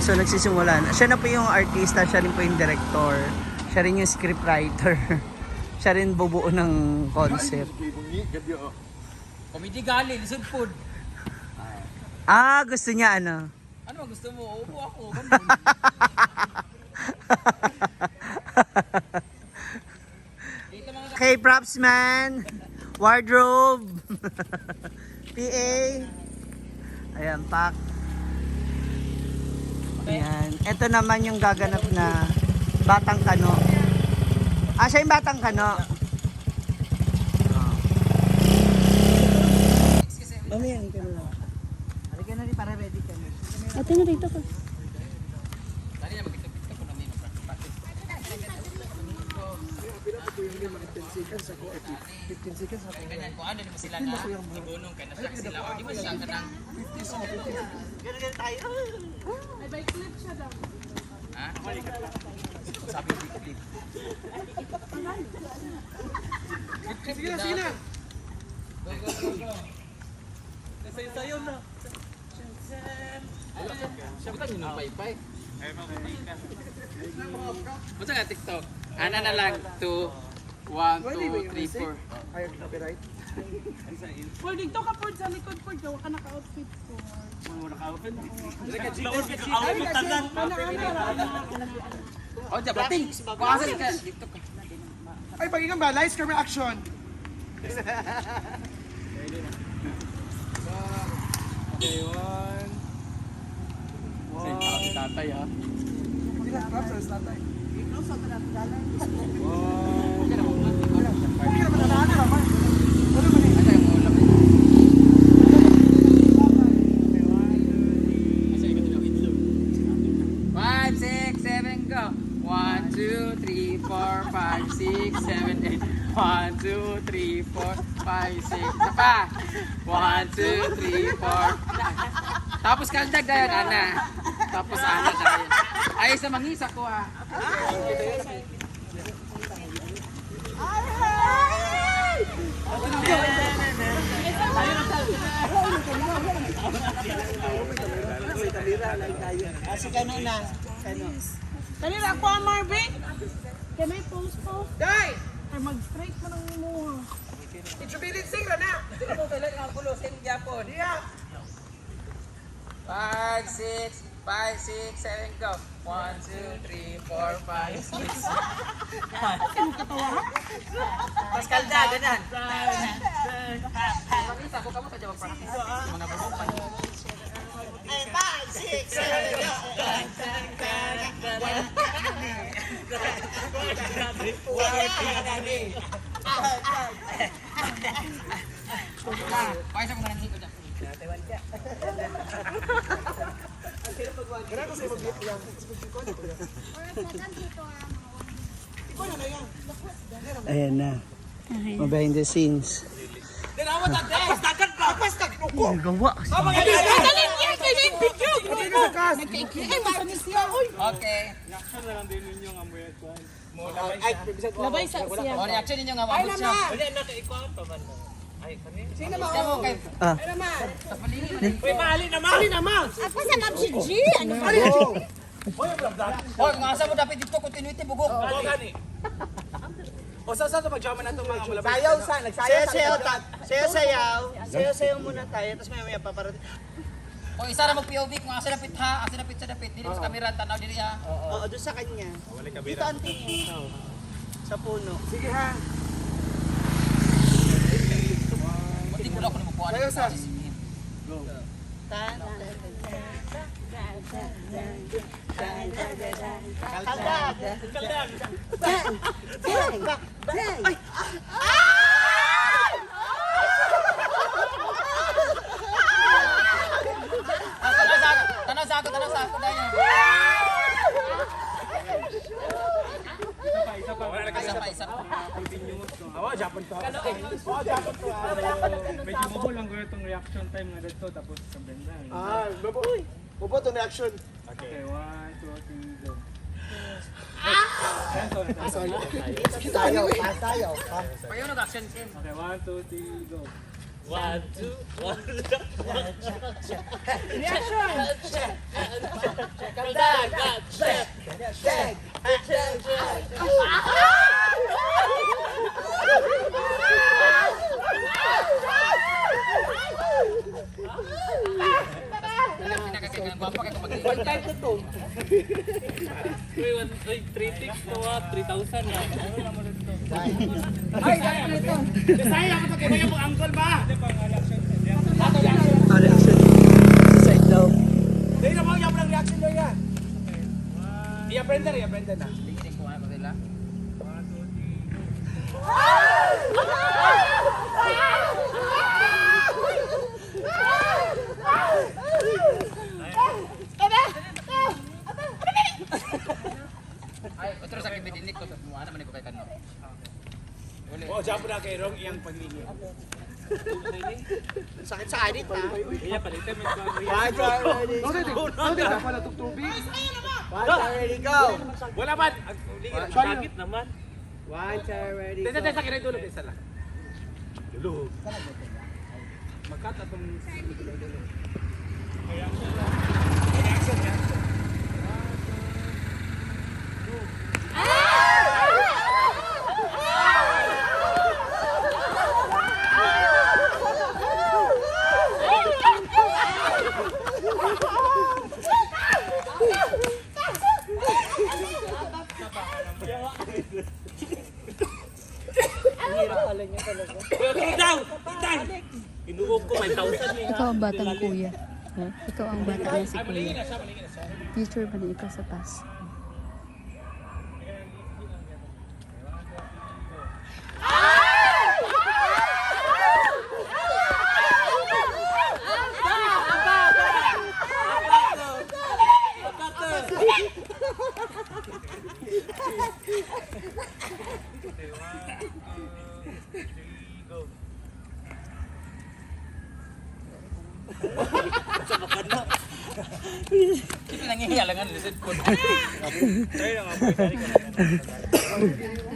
Ayan, so nagsisimula na. Siya na po yung artista, siya rin po yung director. Siya rin yung scriptwriter. Siya rin bubuo ng concept. Comedy gali, lisod food. Ah, gusto niya ano? Ano gusto mo? Upo ako. Okay, props man. Wardrobe. PA. Ayan, pack. Ayan. Ito naman yung gaganap na Batang Kano. Ah, siya yung Batang Kano. Mamaya, hindi ka na lang. Halika na rin para ready ka na. Ate na dito ka. Tali na mag-tiktok ko na may mag-practice. 15 seconds ako. Ganyan ko ano naman sila na ibunong ka na sila o di ba siya ka nang Ganyan tayo. Ay, bike clip siya daw. ha? Sabi ko clip. Sige na, sige na. Go. Sayo na. Siya nyo ng paypay. Basta nga TikTok. Ana na lang 2 1, 2, 3, 4. Ayaw copyright. Paul, dito ka po sa likod po. Gawa ka naka-outfit po. Oh, jabating. Pakasal ka. TikTok ka. Ay, pagiging ba? Lights, camera, action! Okay, one. Sige, tatay ha. Hindi na, props, alas tatay. Hindi ka naman nanahan naman. Ano ba niya? Asa yung ulam eh. Asa yung itlog. 5, 6, 7, go! 1, 2, 3, 4, 5, 6, 7, 8. 1, 2, 3, 4, 5, 6. Isa pa! 1, 2, 3, 4. Tapos kaldag na yun, Ana. Tapos Ana na yun. Ay, sa mangisa ko ha. Kasi kano na. Kano. Dali na ako, Marvin. Can I post? Day! Ay, mag-straight mo ng muha. Ichubilin sing na na! Ako kailan ang kulosin Japon. Yeah! 5, 6, 7, go. 1, 2, 3, 4, 5, 6. Mas kalda, ganun. Makita ko kamo sa Jawa practice. Mga bubukan. 5, 6, 7, Pakisa ko nga ng hiko dyan. Kaya ko sa'yo mag-hit lang. Ayan na. Behind the scenes. Dinawa na, Day! Pastakan pa! Pastak mo ko! Gawa. Dali niya, kaya yung video. Hindi na kas! Ay, masamis niya. Uy, Okay. Ay, bibisan ko. labay sa siya. O, reaction ninyo nga mabot siya. Sino naman? Ikaw mo kay... Ah. Ay naman! Sa paligid. Uy, mali naman! Ako sa Ma'am si G. Ano ba? O, kung asa mo dapat dito, continuity, bugok. O, saan na mag-jama na itong mga mula? Sayaw sa, sayaw muna tayo, tapos maya paparating. O, isa na mag-POV, kung asa napit ha, asa napit sa napit. Dili mo sa camera, tanaw dili ha. Oo, doon sa kanya. Dito ang tingin. Sa puno. Sige ha! Buti ko lang kung mabukuan. Sayaw sa. Tanaw sa ako dahil. Isa pa. Awa, Japan to. Medyo mabul lang ko itong reaction time nga dito tapos sa benda. Ah, Bobo to reaction. Okay, 1, 2, 3, go. Sorry. Sayaw. Payo nag-action scene. Okay, 1, 2, 3, go. Reaction. Apa kayo mag- One time to two. Uy, 3 ticks to 3,000 na. Ano naman ito? Ay, ano ito? Desaya ako pag mo angkol ba? Reaction. Sa side daw. Dahil na mo yung reaction mo yan. I-aprender na. Tingin ko ano sila. Ay, otro sa kibit ini ko mo naman ko kay kano. Oh, jump na kay Rong iyang paglinyo. Sakit sa edit ha. Iya, palitan mo ito. One time ready. One time ready, go. Wala man. Bakit naman? One time ready, go. Dito sa kinay dulog isa lang. Dulog. Magkat atong Inuog ko 5,000 eh. Ikaw ang batang kuya. Ha? Ikaw ang bata na si kuya. Future ba na ikaw sa past? Ito nangihiyalangan sa cellphone.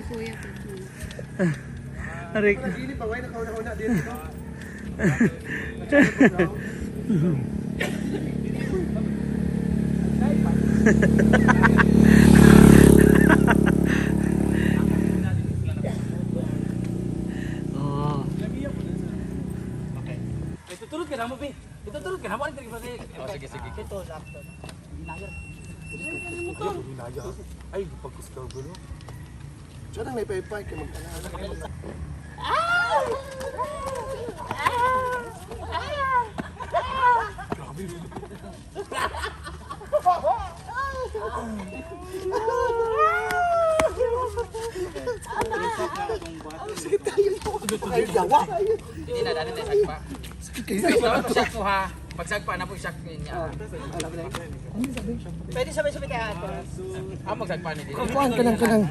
Kuya. Aray. Hindi pa way nakauna dito. Oh. Tutulog ka na mo, Bi. Tutulog ka na mo. Ano Oh, sige, sige. Ito, laptop. Ay, pagkuskaw gulo. Diyan ang may paypay ka magtanong. Hindi na dali na sagpa. Pag ko ha. Pag sagpa na po sak niya. Pwede sabay-sabay kaya ito. Magsagpa ni dito. Kuhaan ka lang.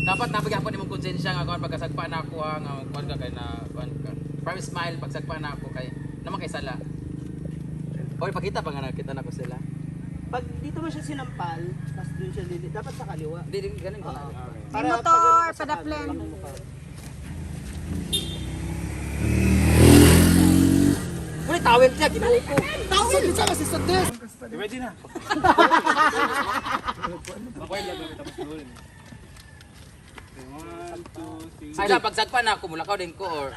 Dapat napagyapan imong konsensya nga kung pagkasagpa na ako nga kuan ka kay na kuan ka. From smile pagsagpa na ako kay naman kay sala. Oy pakita pa nga nakita na ko sila. Pag dito mo siya sinampal, tapos doon siya lili, dapat sa kaliwa. Hindi din ganun ko. May motor, padaplen. Uy tawel siya ginuo ko. Pwede na. Makoy lang kami tapos gulin. 1, 2, 3. Ay pagsagpa na ako mulakaw din ko or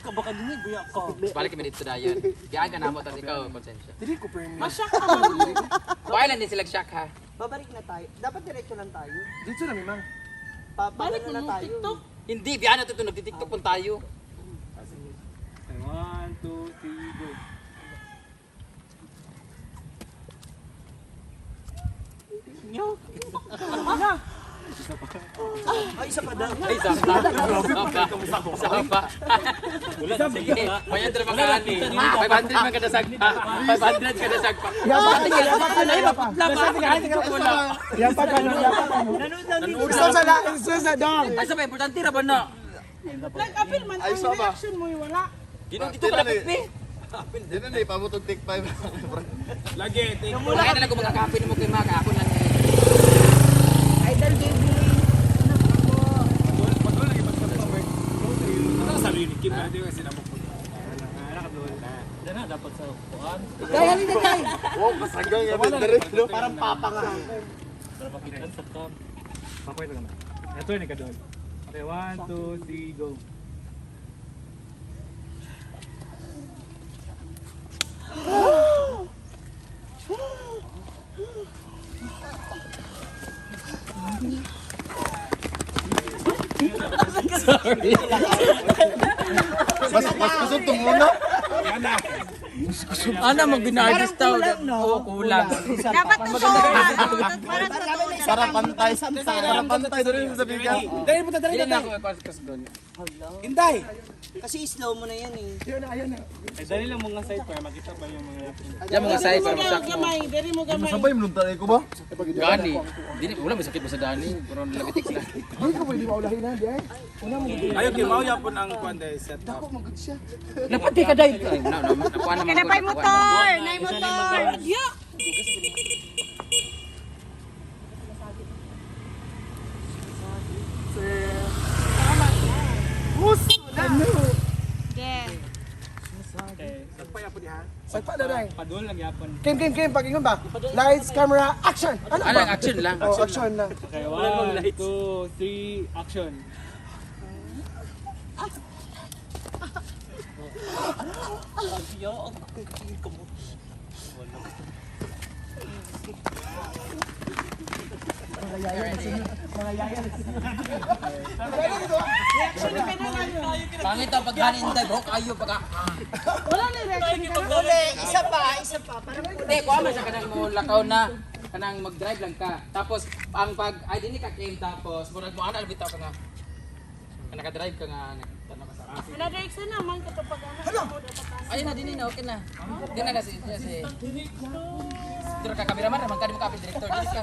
Ka baka dinig, buya ka. balik kami dito dayon. Kaya ka na mo tapos ikaw konsensya. Dili ko permit. Masyak ka man. Why lang din sila shock ha. Babalik na tayo. Dapat diretso lang tayo. Dito na, Mimang. Balik Pabalik mo na ng tayo. TikTok. Hindi biyan na to nagti-TikTok pun tayo. 1, 2, 3, go. Ay, isa pa daw. Ay sakta. Sakta. Sige, mayan tra makani. 500 man kada sagpa. 500 kada sagpa. Gusto sa la, gusto sa dong. Ay sabay importante ra ba na? Nag-appeal man ang reaction mo wala. Dito dito ka pipi. Hindi na eh, pamutong take 5. Lagi, take. Wala na lang ko magkakape mo kay Maka ako lang. Idol baby. Ito sa sarili, Kim, hindi kasi namok. Dana dapat sa kuan. Wow, kasagang yung direct, no? Parang papangahan. Papoy lang naman. Ito yung ikadol. Okay, 1, 2, 3, go. Mas kusog tong una. Ano mo ginartist daw? Oo, kulang. Dapat to para Para pantay. Para pantay doon sa bigan. Dali mo tadali Hindi na. na ako ipas doon. Inday! Kasi slow mo na yan eh. Eh, dali lang mga side para makita ba yung mga Diyan mga side para masak mo. Gamay, diri mo gamay. Sabay mo nung ko ba? Gani. Dili wala may sakit mo sa dani, pero labitik lang. Ayaw, kimaw yapon ang kuwanda set up. Napati ka dai. Nakuha naman Kanapay motor, nay motor. Ya. Then, Sagpa na rin. padul lang yapon. Kim, pag-ingon ba? Lights, camera, action! Ano Ano action lang. Oh, action lang. Okay, 1, 2, 3, action. Pangit ang paghanin tayo, bro. Kayo pagka. Wala na reaction. Isa pa. Hindi, kuha man sa kanang mo lakaw na kanang mag-drive lang ka. Tapos ang pag ay dinhi ka came tapos murag mo ana bitaw ka nga. Naka-drive ka nga tanong ka sa kasi. Wala reaction naman kapag ano. Ayun na dinhi na okay na. Di na kasi Dito ka cameraman ra man ka di mo ka director dili ka.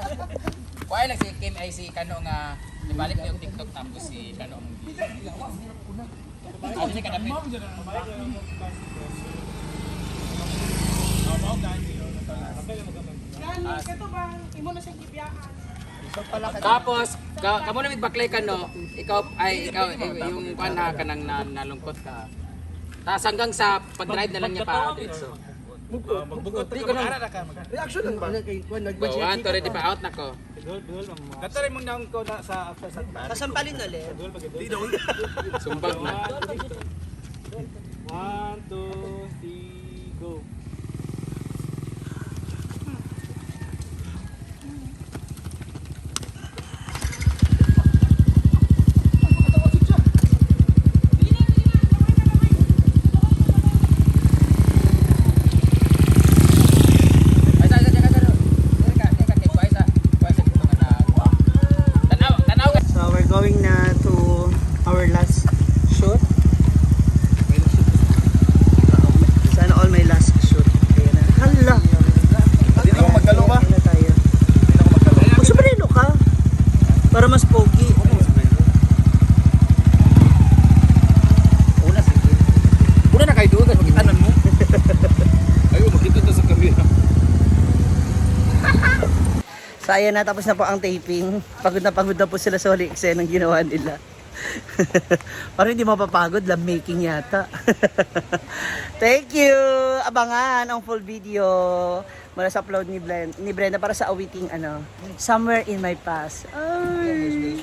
Kuha lang si Kim ay si Kano nga ibalik mo yung TikTok tapos si Kano ang Ah, dinhi ka dapat. Gani, kato ba? Imo na siyang gibiyaan. Tapos, kamo na baklay ka no, ikaw yung pana ka nang nalungkot ka. Tapos hanggang sa pag-drive na lang niya pa diretso. Magbugot. Di ko na. Reaction lang ba? Go, one, two, ready pa out na ko. Katari mong naong ko na sa after set up. Kasampalin ulit. Sumbag na. 1, 2, 3, go. So we're going na to our last shoot. Sana all my last shoot. Ayan na. Hala! Hindi na ako magkalo ba? Ayan na tayo. Magsubrelo ka. Para mas pogi. Una sige. Una na kayo doon, magkitanan mo. Ayaw, makita to sa kamera. So ayan na, tapos na po ang taping. Pagod na po sila sa huling eksenang ginawa nila. Parang hindi mapapagod, love making yata. Thank you! Abangan ang full video mula sa upload ni Brenda para sa awiting Somewhere in My Past. Ay.